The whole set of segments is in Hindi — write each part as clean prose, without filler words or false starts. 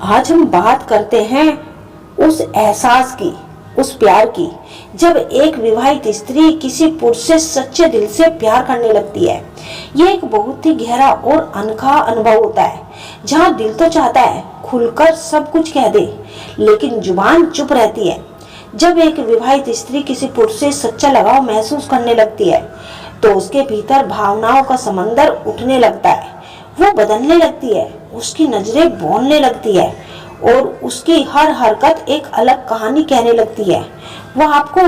आज हम बात करते हैं उस एहसास की, उस प्यार की, जब एक विवाहित स्त्री किसी पुरुष से सच्चे दिल से प्यार करने लगती है। यह एक बहुत ही गहरा और अनोखा अनुभव होता है, जहां दिल तो चाहता है खुलकर सब कुछ कह दे, लेकिन जुबान चुप रहती है। जब एक विवाहित स्त्री किसी पुरुष से सच्चा लगाव महसूस करने लगती है, तो उसके भीतर भावनाओं का समंदर उठने लगता है। वो बदलने लगती है, उसकी नजरें बोलने लगती है और उसकी हर हरकत एक अलग कहानी कहने लगती है। वो आपको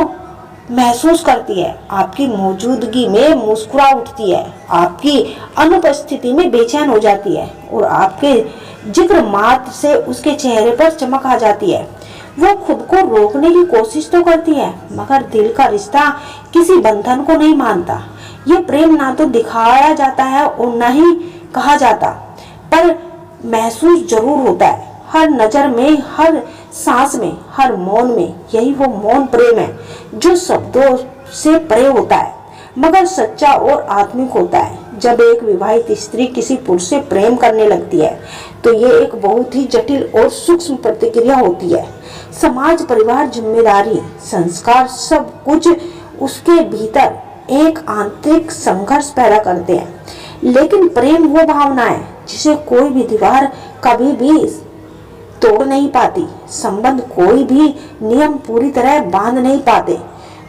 महसूस करती है, आपकी मौजूदगी में मुस्कुरा उठती है, आपकी अनुपस्थिति में बेचैन हो जाती है और आपके जिक्र मात्र से उसके चेहरे पर चमक आ जाती है। वो खुद को रोकने की कोशिश तो करती है, मगर दिल का रिश्ता किसी बंधन को नहीं मानता। ये प्रेम ना तो दिखाया जाता है और न ही कहा जाता, पर महसूस जरूर होता है। हर नजर में, हर सांस में, हर मौन में। यही वो मौन प्रेम है जो शब्दों से परे होता है, मगर सच्चा और आत्मिक होता है। जब एक विवाहित स्त्री किसी पुरुष से प्रेम करने लगती है, तो ये एक बहुत ही जटिल और सूक्ष्म प्रतिक्रिया होती है। समाज, परिवार, जिम्मेदारी, संस्कार, सब कुछ उसके भीतर एक आंतरिक संघर्ष पैदा करते हैं। लेकिन प्रेम वो भावना है जिसे कोई भी दीवार कभी भी तोड़ नहीं पाती, संबंध कोई भी नियम पूरी तरह बांध नहीं पाते।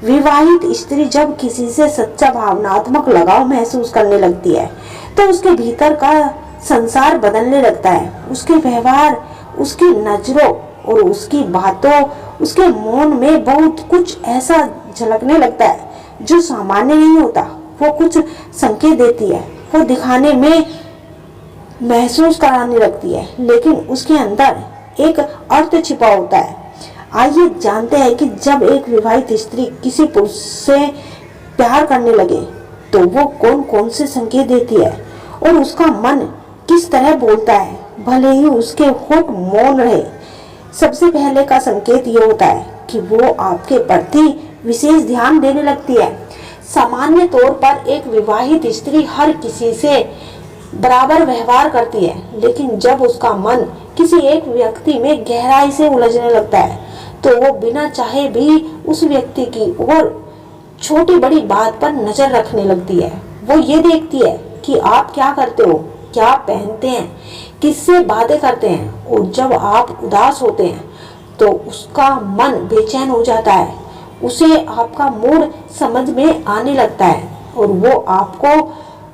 विवाहित स्त्री जब किसी से सच्चा भावनात्मक लगाव महसूस करने लगती है, तो उसके भीतर का संसार बदलने लगता है। उसके व्यवहार, उसकी नजरों और उसकी बातों, उसके मौन में बहुत कुछ ऐसा झलकने लगता है जो सामान्य नहीं होता। वो कुछ संकेत देती है, वो दिखाने में महसूस कराने लगती है, लेकिन उसके अंदर एक अर्थ छिपा होता है। आइए जानते हैं कि जब एक विवाहित स्त्री किसी पुरुष से प्यार करने लगे, तो वो कौन कौन से संकेत देती है और उसका मन किस तरह बोलता है, भले ही उसके होठ मौन रहे। सबसे पहले का संकेत ये होता है कि वो आपके प्रति विशेष ध्यान देने लगती है। सामान्य तौर पर एक विवाहित स्त्री हर किसी से बराबर व्यवहार करती है, लेकिन जब उसका मन किसी एक व्यक्ति में गहराई से उलझने लगता है, तो वो बिना चाहे भी उस व्यक्ति की ओर छोटी बड़ी बात पर नजर रखने लगती है। वो ये देखती है कि आप क्या करते हो, क्या पहनते हैं, किससे बातें करते हैं, और जब आप उदास होते हैं तो उसका मन बेचैन हो जाता है। उसे आपका मूड समझ में आने लगता है और वो आपको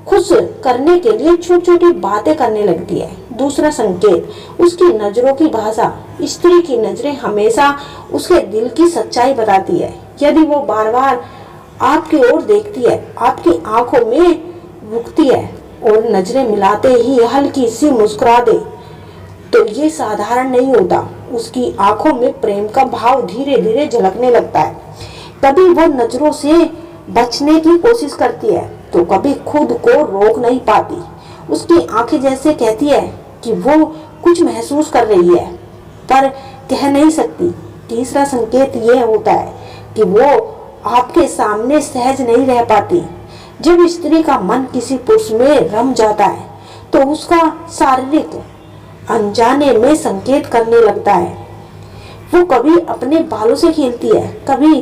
खुश करने के लिए छोटी छोटी बातें करने लगती है। दूसरा संकेत, उसकी नजरों की भाषा। स्त्री की नजरें हमेशा उसके दिल की सच्चाई बताती है। यदि वो बार बार आपकी ओर देखती है, आपकी आंखों में रुकती है और नजरें मिलाते ही हल्की सी मुस्कुरा दे, तो ये साधारण नहीं होता। उसकी आंखों में प्रेम का भाव धीरे धीरे झलकने लगता है। कभी वो नजरों से बचने की कोशिश करती है, तो कभी खुद को रोक नहीं पाती। उसकी आंखें जैसे कहती है कि वो कुछ महसूस कर रही है, पर कह नहीं सकती। तीसरा संकेत ये होता है कि वो आपके सामने सहज नहीं रह पाती। जब स्त्री का मन किसी पुरुष में रम जाता है, तो उसका शारीरिक अनजाने में संकेत करने लगता है। वो कभी अपने बालों से खेलती है, कभी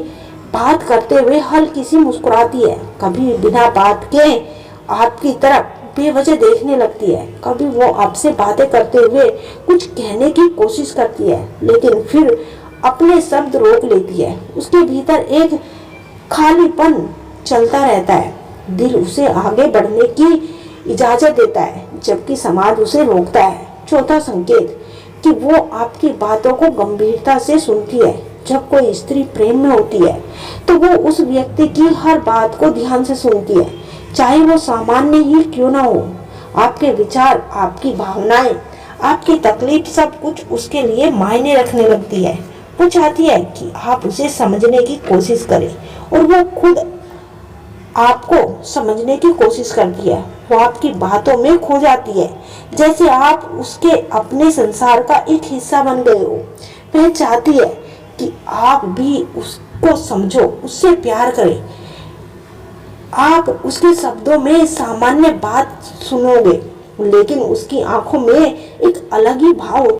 बात करते हुए हल्की सी मुस्कुराती है, कभी बिना बात के आपकी तरफ बेवजह देखने लगती है, कभी वो आपसे बातें करते हुए कुछ कहने की कोशिश करती है, लेकिन फिर अपने शब्द रोक लेती है। उसके भीतर एक खालीपन चलता रहता है। दिल उसे आगे बढ़ने की इजाजत देता है, जबकि समाज उसे रोकता है। चौथा संकेत कि वो आपकी बातों को गंभीरता से सुनती है। जब कोई स्त्री प्रेम में होती है, तो वो उस व्यक्ति की हर बात को ध्यान से सुनती है, चाहे वो सामान्य ही क्यों ना हो। आपके विचार, आपकी भावनाएं, आपकी तकलीफ, सब कुछ उसके लिए मायने रखने लगती है। वो चाहती है कि आप उसे समझने की कोशिश करें, और वो खुद आपको समझने की कोशिश करती है। वो आपकी बातों में खो जाती है, जैसे आप उसके अपने संसार का एक हिस्सा बन गए हो। वह चाहती है कि आप भी उसको समझो, उससे प्यार करें। आप उसके शब्दों में सामान्य बात सुनोगे, लेकिन उसकी आंखों में एक अलग ही भाव